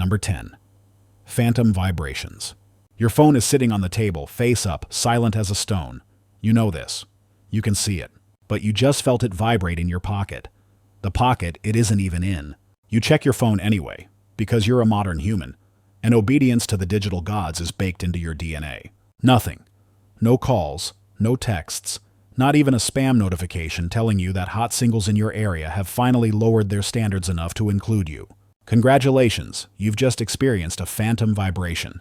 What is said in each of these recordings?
Number 10. Phantom vibrations. Your phone is sitting on the table, face up, silent as a stone. You know this. You can see it. But you just felt it vibrate in your pocket. The pocket it isn't even in. You check your phone anyway, because you're a modern human, and obedience to the digital gods is baked into your DNA. Nothing. No calls, no texts, not even a spam notification telling you that hot singles in your area have finally lowered their standards enough to include you. Congratulations, you've just experienced a phantom vibration,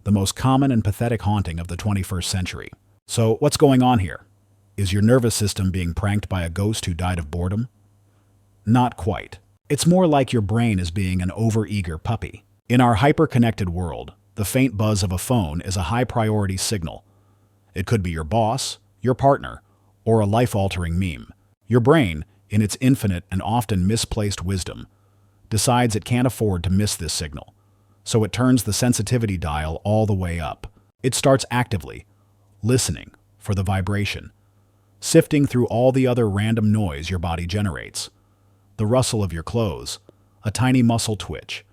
the most common and pathetic haunting of the 21st century. So, what's going on here? Is your nervous system being pranked by a ghost who died of boredom? Not quite. It's more like your brain is being an overeager puppy. In our hyper-connected world, the faint buzz of a phone is a high-priority signal. It could be your boss, your partner, or a life-altering meme. Your brain, in its infinite and often misplaced wisdom, decides it can't afford to miss this signal, so it turns the sensitivity dial all the way up. It starts actively listening for the vibration, sifting through all the other random noise your body generates. The rustle of your clothes, a tiny muscle twitch,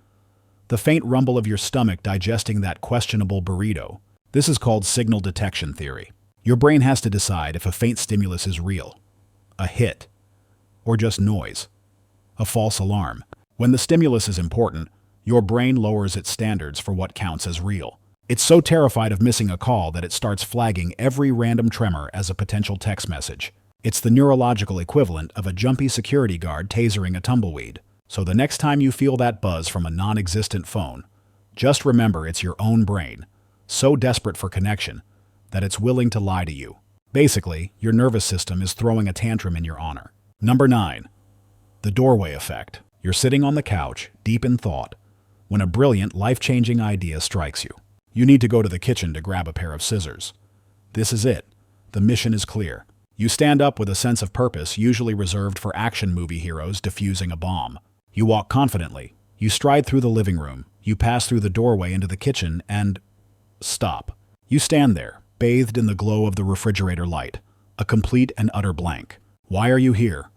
the faint rumble of your stomach digesting that questionable burrito. This is called signal detection theory. Your brain has to decide if a faint stimulus is real, a hit, or just noise, a false alarm. When the stimulus is important, your brain lowers its standards for what counts as real. It's so terrified of missing a call that it starts flagging every random tremor as a potential text message. It's the neurological equivalent of a jumpy security guard tasering a tumbleweed. So the next time you feel that buzz from a non-existent phone, just remember it's your own brain, so desperate for connection that it's willing to lie to you. Basically, your nervous system is throwing a tantrum in your honor. Number 9. The doorway effect. You're sitting on the couch, deep in thought, when a brilliant, life-changing idea strikes you. You need to go to the kitchen to grab a pair of scissors. This is it. The mission is clear. You stand up with a sense of purpose usually reserved for action movie heroes defusing a bomb. You walk confidently. You stride through the living room. You pass through the doorway into the kitchen and stop. You stand there, bathed in the glow of the refrigerator light, a complete and utter blank. Why are you here?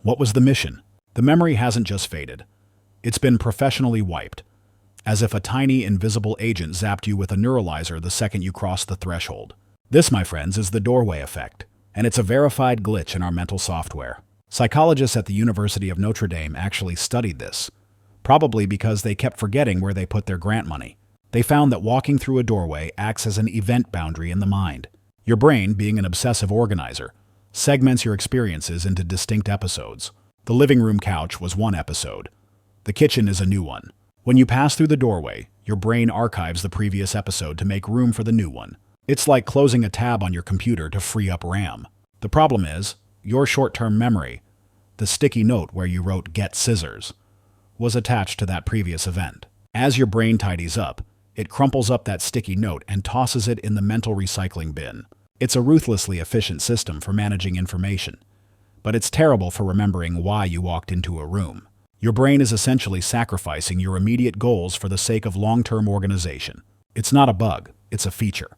What was the mission? The memory hasn't just faded. It's been professionally wiped, as if a tiny, invisible agent zapped you with a neuralizer the second you crossed the threshold. This, my friends, is the doorway effect, and it's a verified glitch in our mental software. Psychologists at the University of Notre Dame actually studied this, probably because they kept forgetting where they put their grant money. They found that walking through a doorway acts as an event boundary in the mind. Your brain, being an obsessive organizer, segments your experiences into distinct episodes. The living room couch was one episode. The kitchen is a new one. When you pass through the doorway, your brain archives the previous episode to make room for the new one. It's like closing a tab on your computer to free up RAM. The problem is, your short-term memory, the sticky note where you wrote "get scissors," was attached to that previous event. As your brain tidies up, it crumples up that sticky note and tosses it in the mental recycling bin. It's a ruthlessly efficient system for managing information, but it's terrible for remembering why you walked into a room. Your brain is essentially sacrificing your immediate goals for the sake of long-term organization. It's not a bug, it's a feature.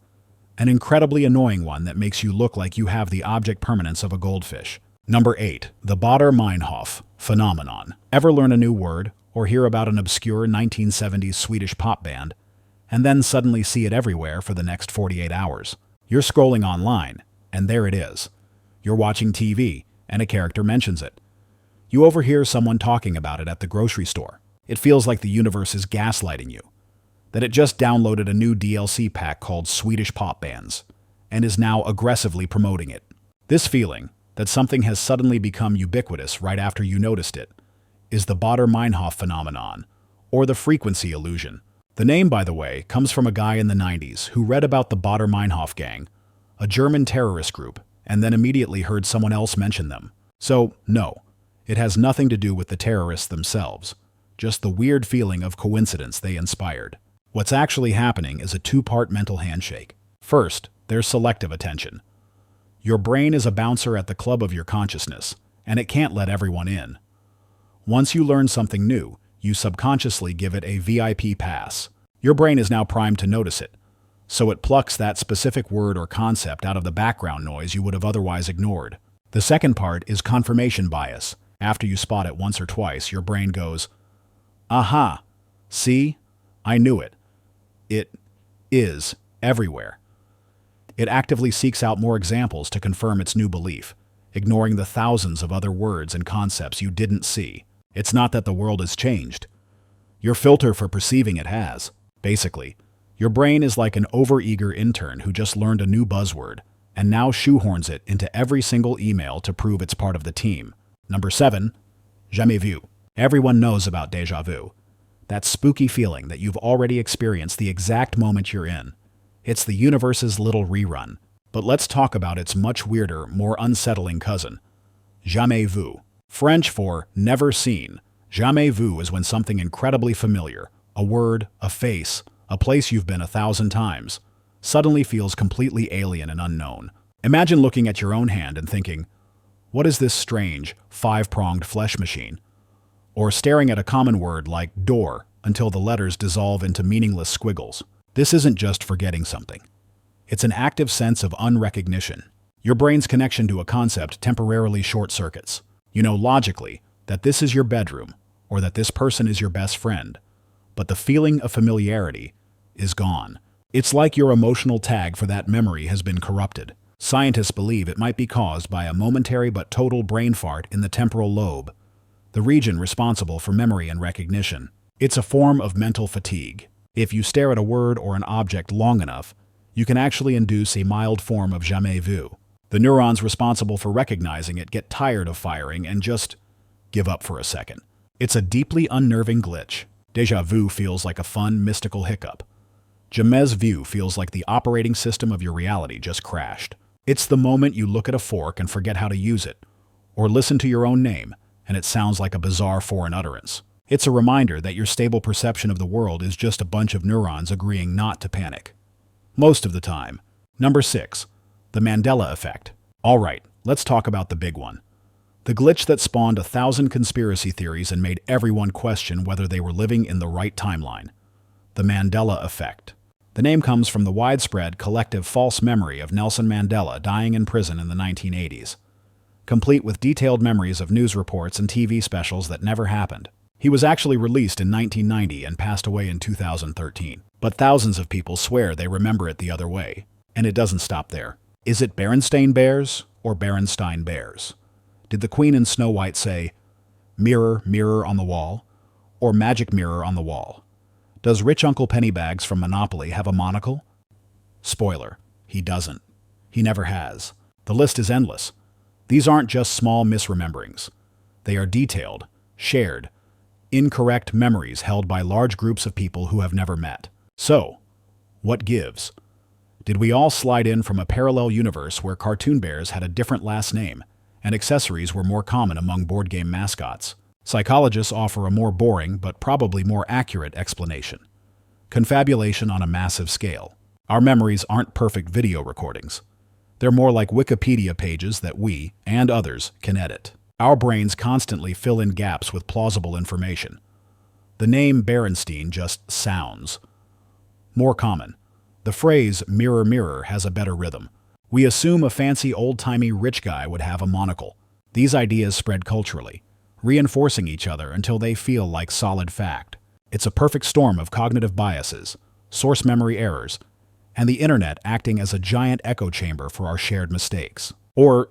An incredibly annoying one that makes you look like you have the object permanence of a goldfish. Number 8. The Baader-Meinhof Phenomenon. Ever learn a new word or hear about an obscure 1970s Swedish pop band and then suddenly see it everywhere for the next 48 hours? You're scrolling online, and there it is. You're watching TV, and a character mentions it. You overhear someone talking about it at the grocery store. It feels like the universe is gaslighting you, that it just downloaded a new DLC pack called Swedish Pop Bands, and is now aggressively promoting it. This feeling, that something has suddenly become ubiquitous right after you noticed it, is the Baader-Meinhof Phenomenon, or the frequency illusion. The name, by the way, comes from a guy in the 90s who read about the Baader-Meinhof gang, a German terrorist group, and then immediately heard someone else mention them. So, no, it has nothing to do with the terrorists themselves, just the weird feeling of coincidence they inspired. What's actually happening is a two-part mental handshake. First, there's selective attention. Your brain is a bouncer at the club of your consciousness, and it can't let everyone in. Once you learn something new, you subconsciously give it a VIP pass. Your brain is now primed to notice it, so it plucks that specific word or concept out of the background noise you would have otherwise ignored. The second part is confirmation bias. After you spot it once or twice, your brain goes, "Aha, See? I knew it. It is everywhere. It actively seeks out more examples to confirm its new belief, ignoring the thousands of other words and concepts you didn't see. It's not that the world has changed. Your filter for perceiving it has. Basically, your brain is like an overeager intern who just learned a new buzzword and now shoehorns it into every single email to prove it's part of the team. Number 7. Jamais Vu. Everyone knows about déjà vu. That spooky feeling that you've already experienced the exact moment you're in. It's the universe's little rerun. But let's talk about its much weirder, more unsettling cousin. Jamais vu. French for never seen. Jamais vu is when something incredibly familiar, a word, a face, a place you've been 1,000 times, suddenly feels completely alien and unknown. Imagine looking at your own hand and thinking, what is this strange, 5-pronged flesh machine? Or staring at a common word like door until the letters dissolve into meaningless squiggles. This isn't just forgetting something. It's an active sense of unrecognition. Your brain's connection to a concept temporarily short-circuits. You know logically that this is your bedroom or that this person is your best friend, but the feeling of familiarity is gone. It's like your emotional tag for that memory has been corrupted. Scientists believe it might be caused by a momentary but total brain fart in the temporal lobe, the region responsible for memory and recognition. It's a form of mental fatigue. If you stare at a word or an object long enough, you can actually induce a mild form of jamais vu. The neurons responsible for recognizing it get tired of firing and just give up for a second. It's a deeply unnerving glitch. Déjà vu feels like a fun, mystical hiccup. Jamais vu feels like the operating system of your reality just crashed. It's the moment you look at a fork and forget how to use it, or listen to your own name, and it sounds like a bizarre foreign utterance. It's a reminder that your stable perception of the world is just a bunch of neurons agreeing not to panic. Most of the time. Number 6. The Mandela Effect. All right, let's talk about the big one. The glitch that spawned 1,000 conspiracy theories and made everyone question whether they were living in the right timeline. The Mandela Effect. The name comes from the widespread collective false memory of Nelson Mandela dying in prison in the 1980s, complete with detailed memories of news reports and TV specials that never happened. He was actually released in 1990 and passed away in 2013. But thousands of people swear they remember it the other way. And it doesn't stop there. Is it Berenstain Bears or Berenstain Bears? Did the Queen in Snow White say, "Mirror, mirror on the wall," or "Magic mirror on the wall"? Does rich Uncle Pennybags from Monopoly have a monocle? Spoiler, he doesn't. He never has. The list is endless. These aren't just small misrememberings. They are detailed, shared, incorrect memories held by large groups of people who have never met. So, what gives? Did we all slide in from a parallel universe where cartoon bears had a different last name and accessories were more common among board game mascots? Psychologists offer a more boring but probably more accurate explanation. Confabulation on a massive scale. Our memories aren't perfect video recordings. They're more like Wikipedia pages that we, and others, can edit. Our brains constantly fill in gaps with plausible information. The name Berenstain just sounds more common. The phrase mirror mirror has a better rhythm. We assume a fancy old-timey rich guy would have a monocle. These ideas spread culturally, reinforcing each other until they feel like solid fact. It's a perfect storm of cognitive biases, source memory errors, and the internet acting as a giant echo chamber for our shared mistakes. Or,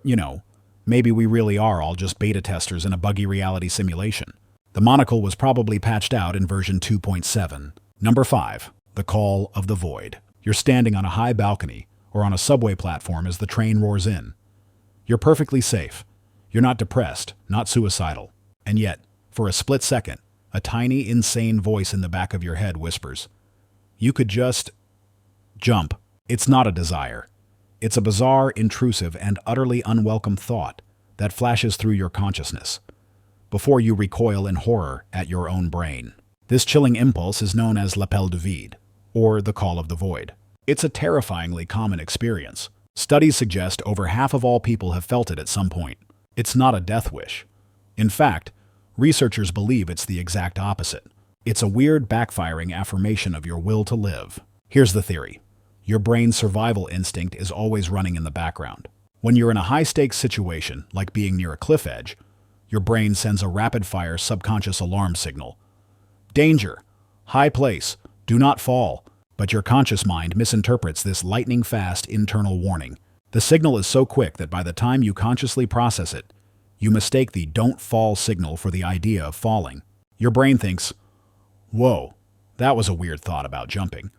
maybe we really are all just beta testers in a buggy reality simulation. The monocle was probably patched out in version 2.7. Number 5. The Call of the Void. You're standing on a high balcony or on a subway platform as the train roars in. You're perfectly safe. You're not depressed, not suicidal. And yet, for a split second, a tiny, insane voice in the back of your head whispers, "You could just jump." It's not a desire. It's a bizarre, intrusive, and utterly unwelcome thought that flashes through your consciousness before you recoil in horror at your own brain. This chilling impulse is known as l'appel du vide, or the call of the void. It's a terrifyingly common experience. Studies suggest over half of all people have felt it at some point. It's not a death wish. In fact, researchers believe it's the exact opposite. It's a weird, backfiring affirmation of your will to live. Here's the theory. Your brain's survival instinct is always running in the background. When you're in a high-stakes situation, like being near a cliff edge, your brain sends a rapid-fire subconscious alarm signal. Danger! High place. Do not fall. But your conscious mind misinterprets this lightning-fast internal warning. The signal is so quick that by the time you consciously process it, you mistake the don't fall signal for the idea of falling. Your brain thinks, whoa, that was a weird thought about jumping.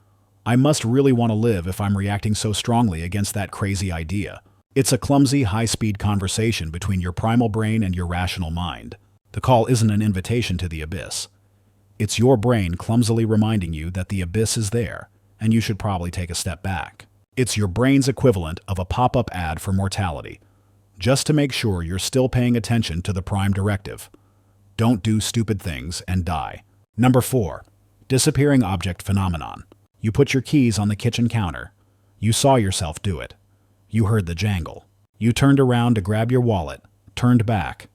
I must really want to live if I'm reacting so strongly against that crazy idea. It's a clumsy, high-speed conversation between your primal brain and your rational mind. The call isn't an invitation to the abyss. It's your brain clumsily reminding you that the abyss is there, and you should probably take a step back. It's your brain's equivalent of a pop-up ad for mortality, just to make sure you're still paying attention to the prime directive. Don't do stupid things and die. Number 4. Disappearing object phenomenon. You put your keys on the kitchen counter. You saw yourself do it. You heard the jangle. You turned around to grab your wallet, turned back,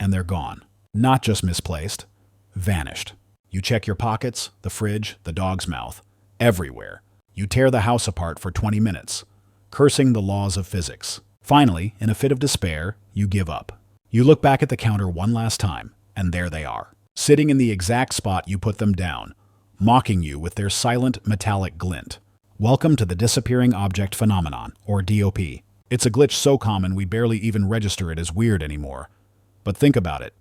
and they're gone. Not just misplaced, vanished. You check your pockets, the fridge, the dog's mouth, everywhere. You tear the house apart for 20 minutes, cursing the laws of physics. Finally, in a fit of despair, you give up. You look back at the counter one last time, and there they are, sitting in the exact spot you put them down, mocking you with their silent metallic glint. Welcome to the disappearing object phenomenon, or DOP. It's a glitch so common we barely even register it as weird anymore. But think about it.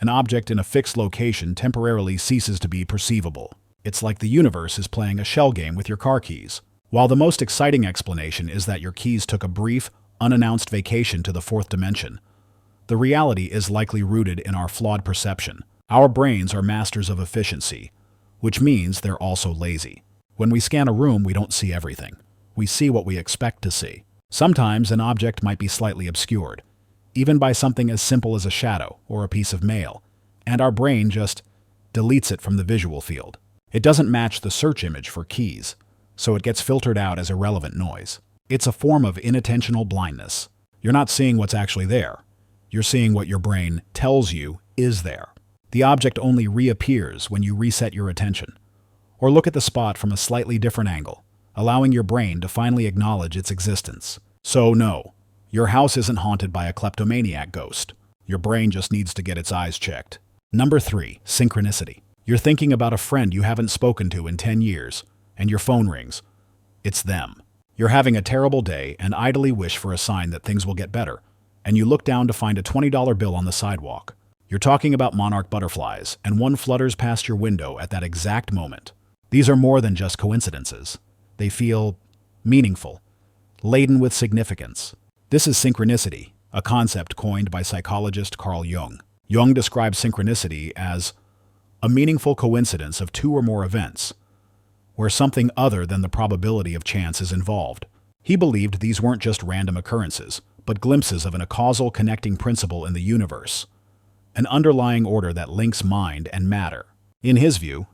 An object in a fixed location temporarily ceases to be perceivable. It's like the universe is playing a shell game with your car keys. While the most exciting explanation is that your keys took a brief, unannounced vacation to the fourth dimension, the reality is likely rooted in our flawed perception. Our brains are masters of efficiency, which means they're also lazy. When we scan a room, we don't see everything. We see what we expect to see. Sometimes an object might be slightly obscured, even by something as simple as a shadow or a piece of mail, and our brain just deletes it from the visual field. It doesn't match the search image for keys, so it gets filtered out as irrelevant noise. It's a form of inattentional blindness. You're not seeing what's actually there. You're seeing what your brain tells you is there. The object only reappears when you reset your attention, or look at the spot from a slightly different angle, allowing your brain to finally acknowledge its existence. So no, your house isn't haunted by a kleptomaniac ghost. Your brain just needs to get its eyes checked. Number 3. Synchronicity. You're thinking about a friend you haven't spoken to in 10 years, and your phone rings. It's them. You're having a terrible day and idly wish for a sign that things will get better, and you look down to find a $20 bill on the sidewalk. You're talking about monarch butterflies, and one flutters past your window at that exact moment. These are more than just coincidences. They feel meaningful, laden with significance. This is synchronicity, a concept coined by psychologist Carl Jung. Jung describes synchronicity as a meaningful coincidence of two or more events, where something other than the probability of chance is involved. He believed these weren't just random occurrences, but glimpses of a causal connecting principle in the universe, an underlying order that links mind and matter. In his view,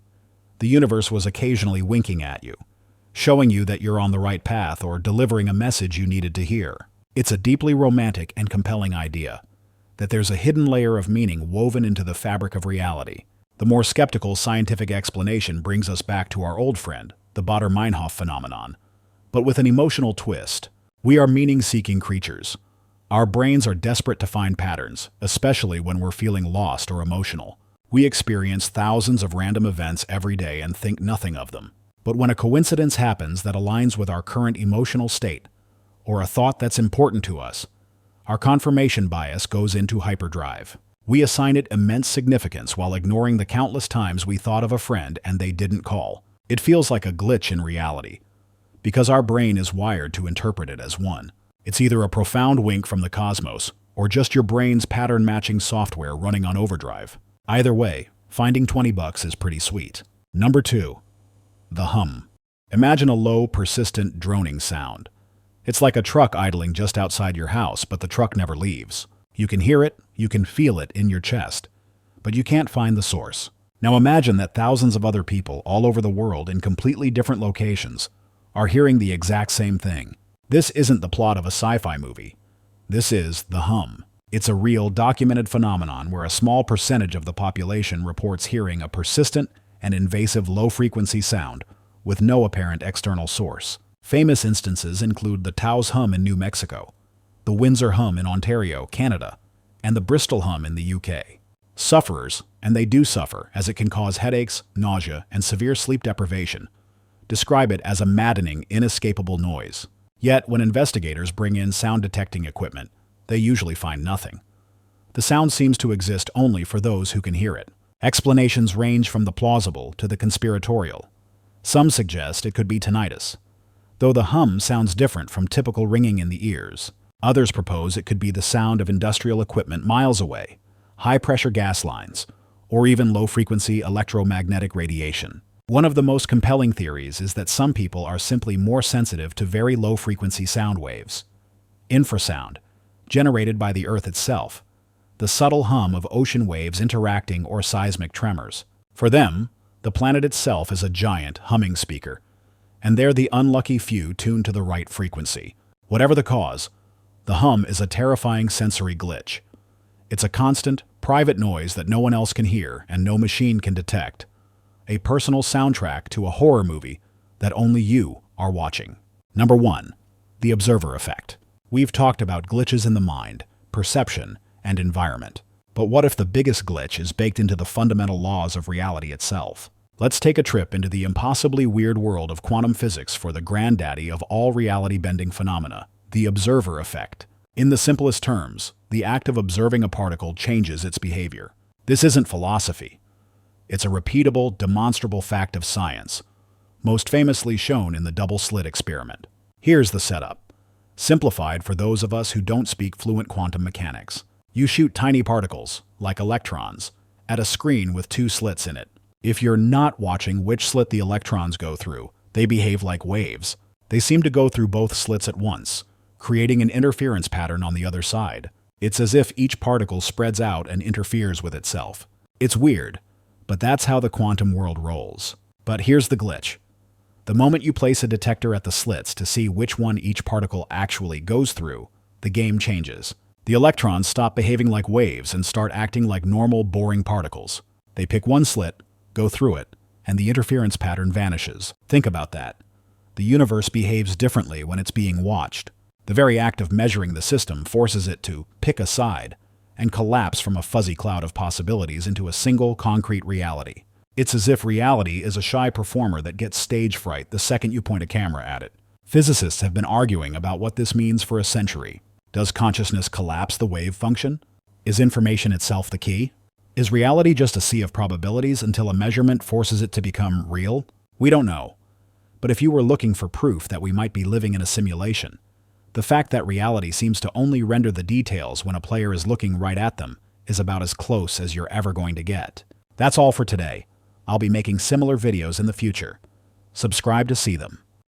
the universe was occasionally winking at you, showing you that you're on the right path or delivering a message you needed to hear. It's a deeply romantic and compelling idea, that there's a hidden layer of meaning woven into the fabric of reality. The more skeptical scientific explanation brings us back to our old friend, the Baader-Meinhof Phenomenon, but with an emotional twist. We are meaning-seeking creatures. Our brains are desperate to find patterns, especially when we're feeling lost or emotional. We experience thousands of random events every day and think nothing of them. But when a coincidence happens that aligns with our current emotional state, or a thought that's important to us, our confirmation bias goes into hyperdrive. We assign it immense significance while ignoring the countless times we thought of a friend and they didn't call. It feels like a glitch in reality, because our brain is wired to interpret it as one. It's either a profound wink from the cosmos, or just your brain's pattern-matching software running on overdrive. Either way, finding $20 is pretty sweet. Number 2. The hum. Imagine a low, persistent, droning sound. It's like a truck idling just outside your house, but the truck never leaves. You can hear it, you can feel it in your chest, but you can't find the source. Now imagine that thousands of other people all over the world in completely different locations are hearing the exact same thing. This isn't the plot of a sci-fi movie. This is the hum. It's a real, documented phenomenon where a small percentage of the population reports hearing a persistent and invasive low-frequency sound with no apparent external source. Famous instances include the Taos hum in New Mexico, the Windsor hum in Ontario, Canada, and the Bristol hum in the UK. Sufferers, and they do suffer, as it can cause headaches, nausea, and severe sleep deprivation, describe it as a maddening, inescapable noise. Yet, when investigators bring in sound-detecting equipment, they usually find nothing. The sound seems to exist only for those who can hear it. Explanations range from the plausible to the conspiratorial. Some suggest it could be tinnitus, though the hum sounds different from typical ringing in the ears. Others propose it could be the sound of industrial equipment miles away, high-pressure gas lines, or even low-frequency electromagnetic radiation. One of the most compelling theories is that some people are simply more sensitive to very low-frequency sound waves. Infrasound, generated by the Earth itself, the subtle hum of ocean waves interacting or seismic tremors. For them, the planet itself is a giant humming speaker, and they're the unlucky few tuned to the right frequency. Whatever the cause, the hum is a terrifying sensory glitch. It's a constant, private noise that no one else can hear and no machine can detect. A personal soundtrack to a horror movie that only you are watching. Number 1. The observer effect. We've talked about glitches in the mind, perception, and environment. But what if the biggest glitch is baked into the fundamental laws of reality itself? Let's take a trip into the impossibly weird world of quantum physics for the granddaddy of all reality-bending phenomena, the observer effect. In the simplest terms, the act of observing a particle changes its behavior. This isn't philosophy. It's a repeatable, demonstrable fact of science, most famously shown in the double-slit experiment. Here's the setup, simplified for those of us who don't speak fluent quantum mechanics. You shoot tiny particles, like electrons, at a screen with 2 slits in it. If you're not watching which slit the electrons go through, they behave like waves. They seem to go through both slits at once, creating an interference pattern on the other side. It's as if each particle spreads out and interferes with itself. It's weird, but that's how the quantum world rolls. But here's the glitch. The moment you place a detector at the slits to see which one each particle actually goes through, the game changes. The electrons stop behaving like waves and start acting like normal, boring particles. They pick one slit, go through it, and the interference pattern vanishes. Think about that. The universe behaves differently when it's being watched. The very act of measuring the system forces it to pick a side and collapse from a fuzzy cloud of possibilities into a single, concrete reality. It's as if reality is a shy performer that gets stage fright the second you point a camera at it. Physicists have been arguing about what this means for a century. Does consciousness collapse the wave function? Is information itself the key? Is reality just a sea of probabilities until a measurement forces it to become real? We don't know. But if you were looking for proof that we might be living in a simulation, the fact that reality seems to only render the details when a player is looking right at them is about as close as you're ever going to get. That's all for today. I'll be making similar videos in the future. Subscribe to see them.